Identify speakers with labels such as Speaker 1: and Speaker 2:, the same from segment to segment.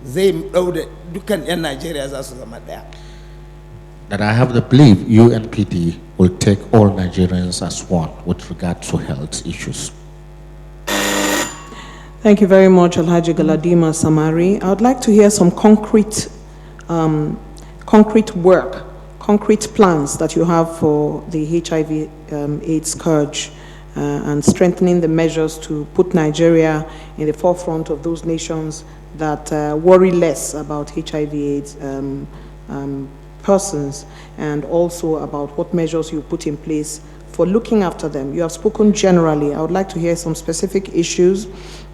Speaker 1: zai ɗauda dukkan 'yan Najeriya za su zama ɗaya.
Speaker 2: That I have the belief UNPD will take all Nigerians as one with regard to health issues.
Speaker 3: Thank you very much, Alhaji Galadima Samari. I would like to hear some concrete work, concrete plans that you have for the HIV AIDS scourge and strengthening the measures to put Nigeria in the forefront of those nations that worry less about HIV AIDS persons, and also about what measures you put in place for looking after them. You have spoken generally. I would like to hear some specific issues,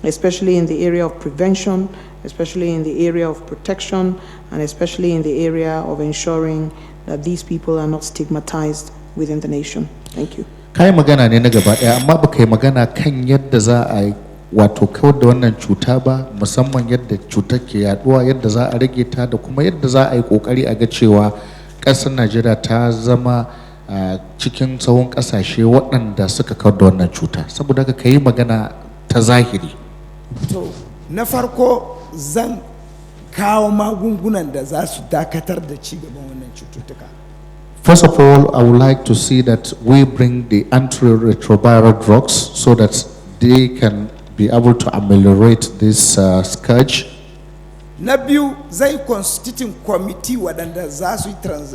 Speaker 3: especially in the area of prevention, especially in the area of protection, and especially in the area of ensuring that these people are not stigmatized within the nation. Thank you.
Speaker 2: Kai magana ne na gaba ɗaya, amma ba kai magana kan yadda za a yi wato kawar da wannan cuta ba, musamman yadda cutar ke yaduwa, yadda za a rage ta, da kuma yadda za a yi kokari a ga cewa ƙasar Najeriya ta zama cikin tsawon ƙasashe waɗanda suka kawar da wannan cuta. Saboda haka kai magana ta zahiri.
Speaker 1: To, na farko zan kawo magungunan da za su dakatar da ci gaban wannan cututtuka.
Speaker 2: First of all, I would like to see that we bring the antiretroviral drugs so that they can be able to ameliorate this scourge.
Speaker 1: Na biyu zai constituting committee waɗanda za su yi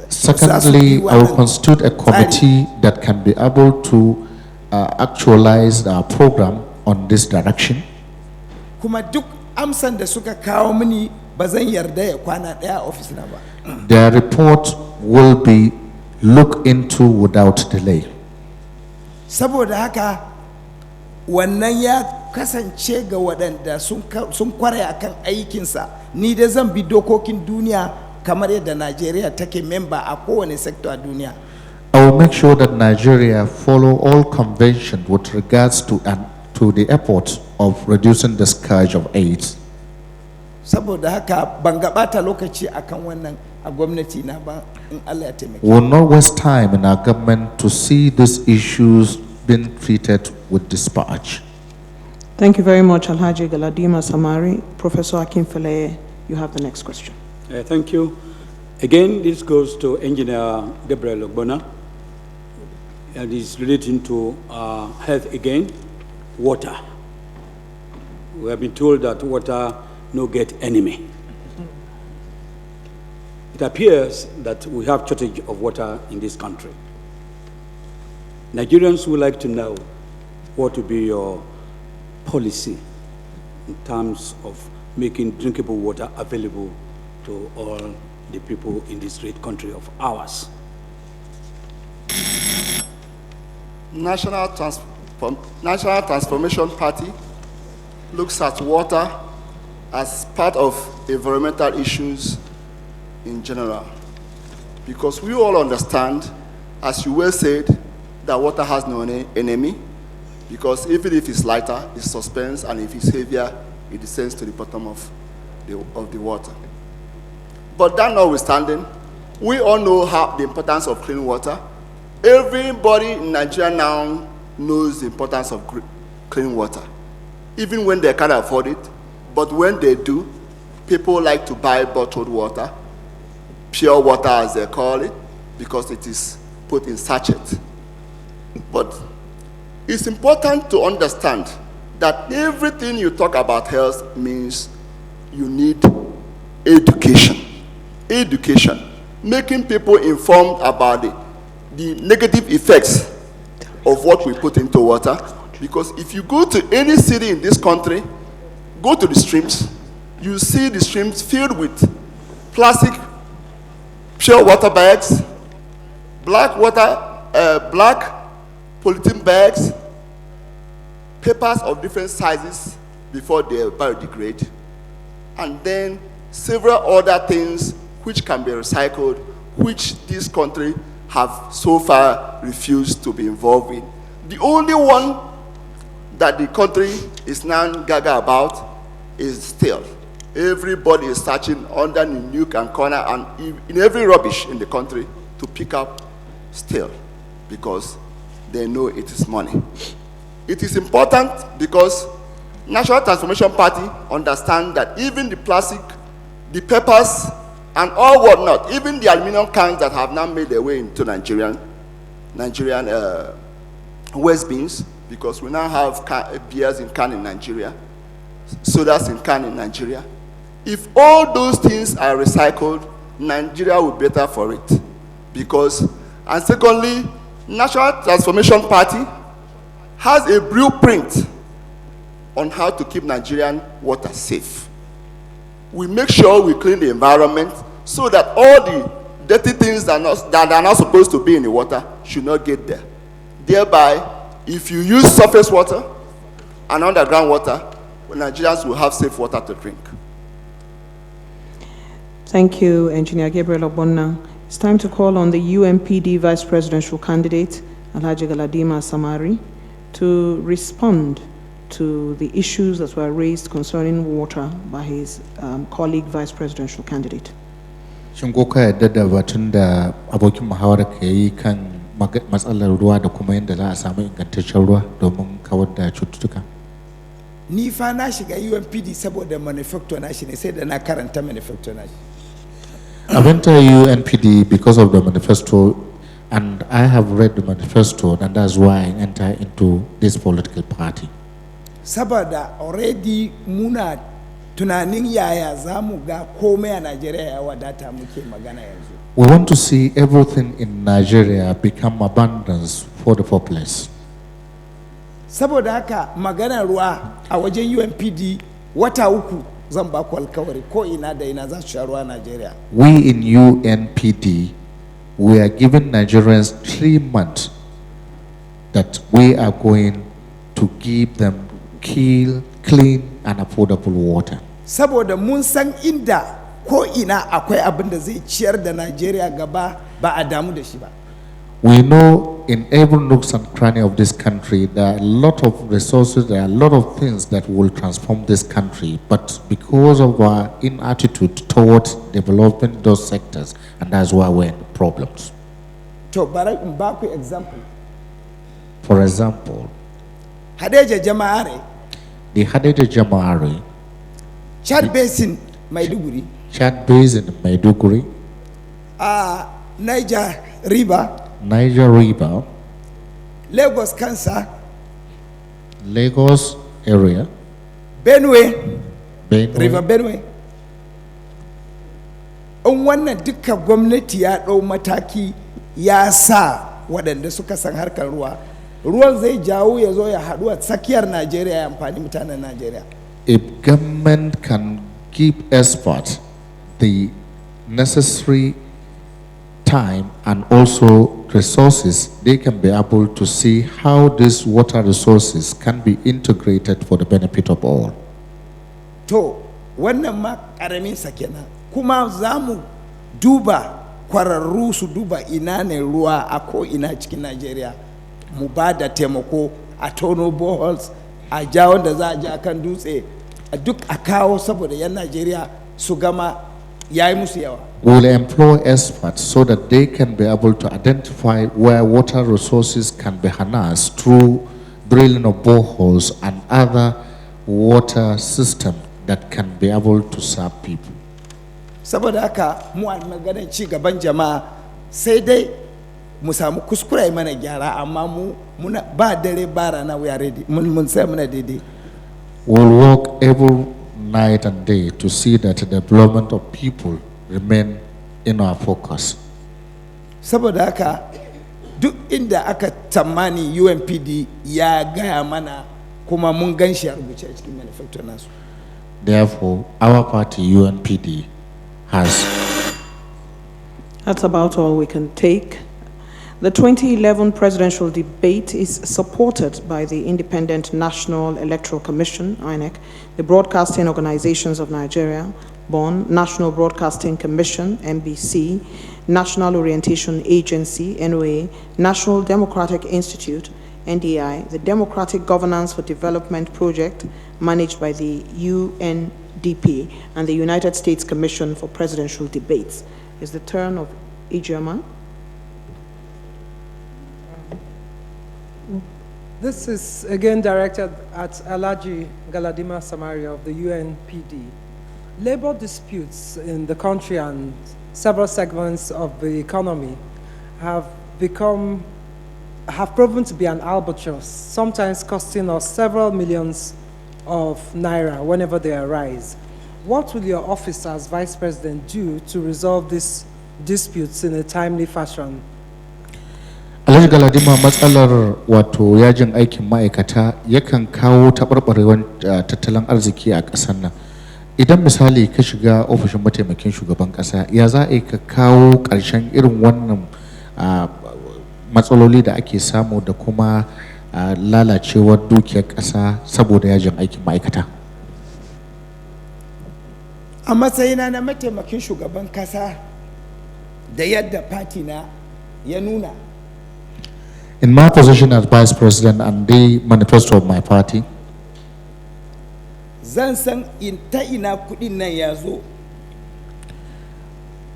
Speaker 2: Secondly, I will constitute a committee that can be able to actualize our program on this direction.
Speaker 1: Kuma duk amsan da suka kawo mini ba zan yarda ya kwana ɗaya a office na ba.
Speaker 2: Their report will be looked into without delay.
Speaker 1: Saboda haka wannan ya kasance ga waɗanda sun kware akan aikinsa. Ni da zan bi dokokin duniya kamar yadda Najeriya take member a kowane sector a duniya.
Speaker 2: I will make sure that Nigeria follow all conventions with regards to the effort of reducing the scourge of AIDS.
Speaker 1: Saboda haka ban gabata lokaci akan wannan a gwamnati na ba, in Allah ya taimake.
Speaker 2: We will not waste time in our government to see these issues being treated with dispatch.
Speaker 3: Thank you very much, Alhaji Galadima Samari. Professor Akinfele, you have the next question.
Speaker 4: Thank you. Again, this goes to Engineer Gabriel Ogbonna, and is relating to health again, water. We have been told that water no get enemy. It appears that we have shortage of water in this country. Nigerians would like to know what will be your policy in terms of making drinkable water available to all the people in this great country of ours.
Speaker 5: National Transformation Party looks at water as part of environmental issues in general, because we all understand, as you well said, that water has no enemy, because even if it's lighter, it suspends, and if it's heavier, it descends to the bottom of the water. But that notwithstanding, we all know the importance of clean water. Everybody in Nigeria now knows the importance of clean water, even when they can't afford it. But when they do, people like to buy bottled water, pure water as they call it, because it is put in sachet. But it's important to understand that everything you talk about health means you need education. Education, making people informed about the negative effects of what we put into water. Because if you go to any city in this country, go to the streams, you see the streams filled with plastic pure water bags, black polythene bags, papers of different sizes before they biodegrade, and then several other things which can be recycled, which this country have so far refused to be involved in. The only one that the country is now gaga about is steel. Everybody is searching under the nook and corner and in every rubbish in the country to pick up steel, because they know it is money. It is important because National Transformation Party understand that even the plastic the peppers, and all whatnot, even the aluminum cans that have now made their way into Nigerian waste bins, because we now have beers in can in Nigeria, sodas in can in Nigeria. If all those things are recycled, Nigeria will be better for it. Because, and secondly, National Transformation Party has a blueprint on how to keep Nigerian water safe. We make sure we clean the environment so that all the dirty things that are not supposed to be in the water should not get there. Thereby, if you use surface water and underground water, Nigerians will have safe water to drink.
Speaker 3: Thank you, Engineer Gabriel Ogbonna. It's time to call on the UNPD Vice Presidential candidate, Alhaji Galadima Samari, to respond to the issues that were raised concerning water by his colleague, Vice Presidential candidate.
Speaker 2: Shin ko ka yadda da batun da abokin muhawara ka yi kan matsalar ruwa da kuma yadda za a samu ingantaccen ruwa domin kawar da cututtuka?
Speaker 1: Ni fa na shiga UNPD saboda manifesto na shi ne, sai da na karanta manifesto na shi.
Speaker 2: I've entered UNPD because of the manifesto, and I have read the manifesto, and that's why I enter into this political party.
Speaker 1: Saboda already muna tunanin yaya za mu ga komai a Nigeria ya wadata muke magana yanzu.
Speaker 2: We want to see everything in Nigeria become abundance for the populace.
Speaker 1: Saboda haka magana ruwa a wajen UNPD wata uku zan ba ku alkawari ko ina da ina za su sha ruwa Nigeria.
Speaker 2: We in UNPD, we are giving Nigerians 3 months that we are going to give them clean and affordable water.
Speaker 1: Saboda mun san inda ko ina akwai abin da zai ciyar da Nigeria gaba ba a damu da shi ba.
Speaker 2: We know in every nook and cranny of this country, there are a lot of resources, there are a lot of things that will transform this country, but because of our inattitude towards developing those sectors, and that's why we're in problems.
Speaker 1: To bari in ba ku example.
Speaker 2: For example,
Speaker 1: Hadeja Jama'are,
Speaker 2: the Hadeja Jama'are,
Speaker 1: Chad Basin, Maiduguri,
Speaker 2: Chad Basin, Maiduguri,
Speaker 1: Niger River,
Speaker 2: Niger River,
Speaker 1: Lagos Cancer,
Speaker 2: Lagos area,
Speaker 1: Benue, River
Speaker 2: Benue.
Speaker 1: Benue. In wannan duka gwamnati ya ɗau mataki ya sa waɗanda suka san harkar ruwa, ruwan zai jawo ya zo ya haɗu a tsakiyar Najeriya ya amfani mutanen Najeriya.
Speaker 2: If government can give experts the necessary time and also resources, they can be able to see how these water resources can be integrated for the benefit of all.
Speaker 1: To, wannan ma ƙaramin sa kenan. Kuma za mu duba kwararru su duba ina ne ruwa a ko ina cikin Najeriya. Mu ba da taimako a tono boreholes, a ja wanda za a ja kan dutse, a duk a kawo saboda yan Najeriya su gama yayi musu yawa.
Speaker 2: We'll employ experts so that they can be able to identify where water resources can be harnessed through drilling of boreholes and other water systems that can be able to serve people.
Speaker 1: Saboda haka mu a maganar ci gaban jama'a sai dai mu samu kuskure mana gyara, amma mu muna ba dare ba rana, we are ready, mun sai muna daidai.
Speaker 2: We'll work every night and day to see that the development of people remain in our focus.
Speaker 1: Saboda haka duk inda aka tsammani UNPD ya gaya mana kuma mun gan shi a rubuce a cikin manifesto nasu.
Speaker 2: Therefore, our party UNPD has.
Speaker 3: That's about all we can take. The 2011 presidential debate is supported by the Independent National Electoral Commission, INEC, the Broadcasting Organizations of Nigeria, BON, National Broadcasting Commission, NBC, National Orientation Agency, NOA, National Democratic Institute, NDI, the Democratic Governance for Development Project, managed by the UNDP, and the United States Commission for Presidential Debates. It's the turn of Ijeoma.
Speaker 6: This is again directed at Alhaji Galadima Samari of the UNPD. Labor disputes in the country and several segments of the economy have proven to be an albatross, sometimes costing us several millions of naira whenever they arise. What will your office as Vice President do to resolve these disputes in a timely fashion?
Speaker 2: Alhaji Galadima, matsalar wato yajin aikin ma'aikata yakan kawo taɓarɓarewar tattalin arziki a ƙasar nan. Idan misali ka shiga ofishin mataimakin shugaban ƙasa, ya za a yi ka kawo ƙarshen irin wannan matsaloli da ake samu da kuma lalacewar dukiyar ƙasa saboda yajin aikin ma'aikata?
Speaker 1: A matsayina na mataimakin shugaban ƙasa da yadda fati na ya nuna.
Speaker 2: In my position as Vice President and the manifesto of my party,
Speaker 1: zan san in ta ina kuɗin nan ya zo.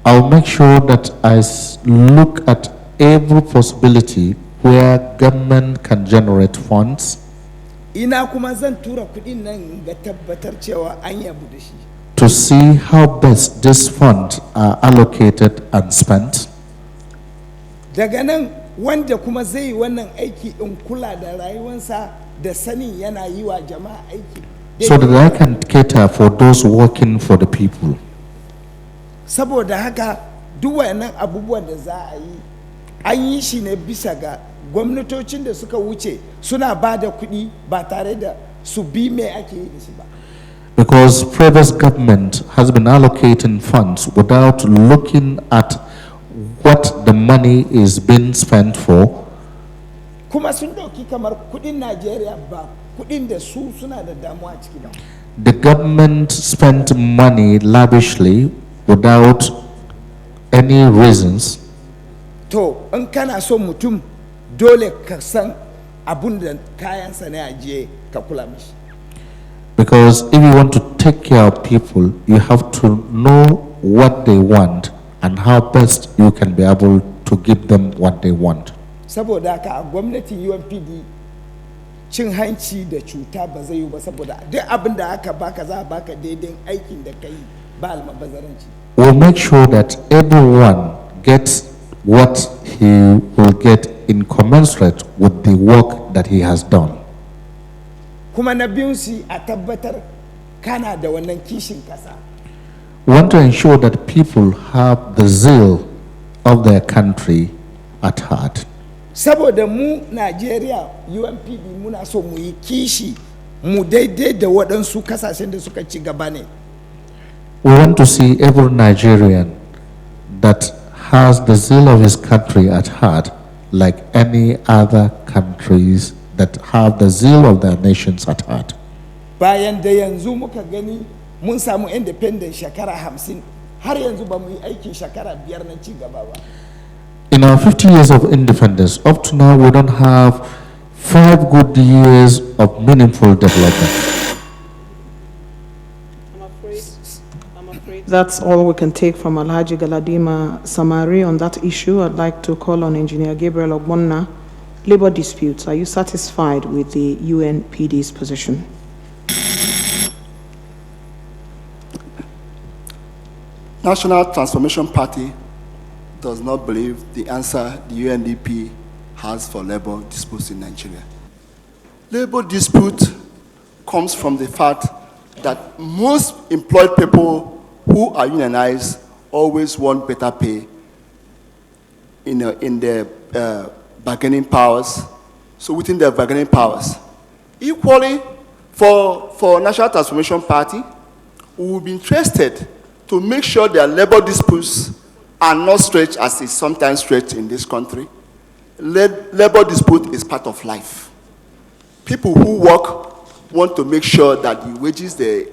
Speaker 2: I'll make sure that I look at every possibility where government can generate funds.
Speaker 1: Ina kuma zan tura kuɗin nan ga tabbatar cewa an yabu da shi.
Speaker 2: To see how best these funds are allocated and spent.
Speaker 1: Daga nan wanda kuma zai yi wannan aiki in kula da rayuwarsa da sanin yana yi wa jama'a aiki.
Speaker 2: So that I can cater for those working for the people.
Speaker 1: Saboda haka duk wayannan abubuwan da za a yi an yi shi ne bisa ga gwamnatocin da suka wuce suna ba da kuɗi ba tare da su bi me ake yi da shi ba.
Speaker 2: Because previous government has been allocating funds without looking at what the money is being spent for.
Speaker 1: Kuma sun ɗauki kamar kuɗin Najeriya ba kuɗin da su suna da damuwa ciki ba.
Speaker 2: The government spent money lavishly without any reasons.
Speaker 1: To, in kana so mutum dole ka san abun da kayansa ne ajiye ka kula mishi.
Speaker 2: Because if you want to take care of people, you have to know what they want and how best you can be able to give them what they want.
Speaker 1: Saboda haka a gwamnatin UNPD cin hanci da cuta ba zai yi ba, saboda duk abin da aka baka za a baka daidai aikin da kai ba almabazaranci.
Speaker 2: We'll make sure that everyone gets what he will get in commensurate with the work that he has done.
Speaker 1: Kuma na biyun si a tabbatar kana da wannan kishin kasa.
Speaker 2: We want to ensure that people have the zeal of their country at heart.
Speaker 1: Saboda mu Nigeria UNPD muna so mu yi kishi mu daidai da waɗansu kasashen da suka ci gaba ne.
Speaker 2: We want to see every Nigerian that has the zeal of his country at heart like any other countries that have the zeal of their nations at heart.
Speaker 1: Bayan da yanzu muka gani mun samu independent shekara 50 har yanzu ba mu yi aikin shekara 5 na ci gaba ba.
Speaker 2: In our 50 years of independence, up to now we don't have 5 good years of meaningful development.
Speaker 3: I'm afraid that's all we can take from Alhaji Galadima Samari on that issue. I'd like to call on Engineer Gabriel Ogbonna. Labor disputes, are you satisfied with the UNPD's position?
Speaker 5: National Transformation Party does not believe the answer the UNDP has for labor disputes in Nigeria. Labor dispute comes from the fact that most employed people who are unionized always want better pay in their bargaining powers, so within their bargaining powers. Equally, for National Transformation Party, we will be interested to make sure their labor disputes are not stretched as is sometimes stretched in this country. Labor dispute is part of life. People who work want to make sure that the wages they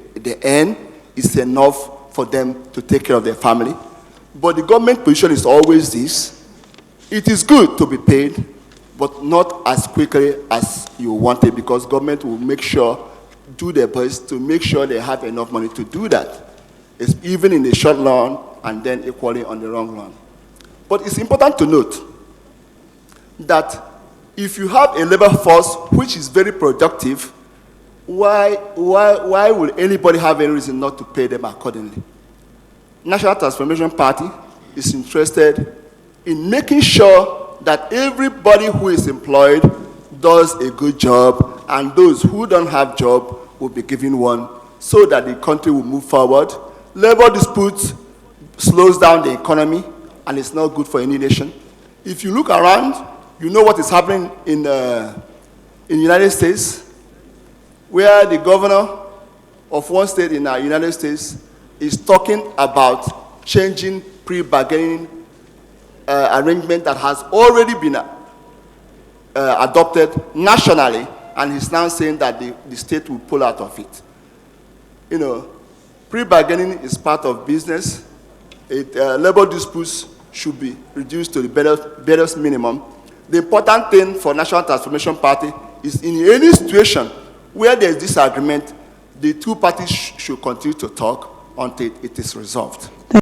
Speaker 5: earn is enough for them to take care of their family. But the government position is always this: it is good to be paid, but not as quickly as you want it, because government will make sure, do their best to make sure they have enough money to do that. It's even in the short run and then equally on the long run. But it's important to note that if you have a labor force which is very productive, why will anybody have any reason not to pay them accordingly? National Transformation Party is interested in making sure that everybody who is employed does a good job, and those who don't have job will be given one, so that the country will move forward. Labor disputes slows down the economy, and it's not good for any nation. If you look around, you know what is happening in the United States, where the governor of one state in the United States is talking about changing pre-bargaining arrangement that has already been adopted nationally, and he's now saying that the state will pull out of it. You know, pre-bargaining is part of business. Labor disputes should be reduced to the barest minimum. The important thing for National Transformation Party is, in any situation where there is disagreement, the two parties should continue to talk until it is resolved.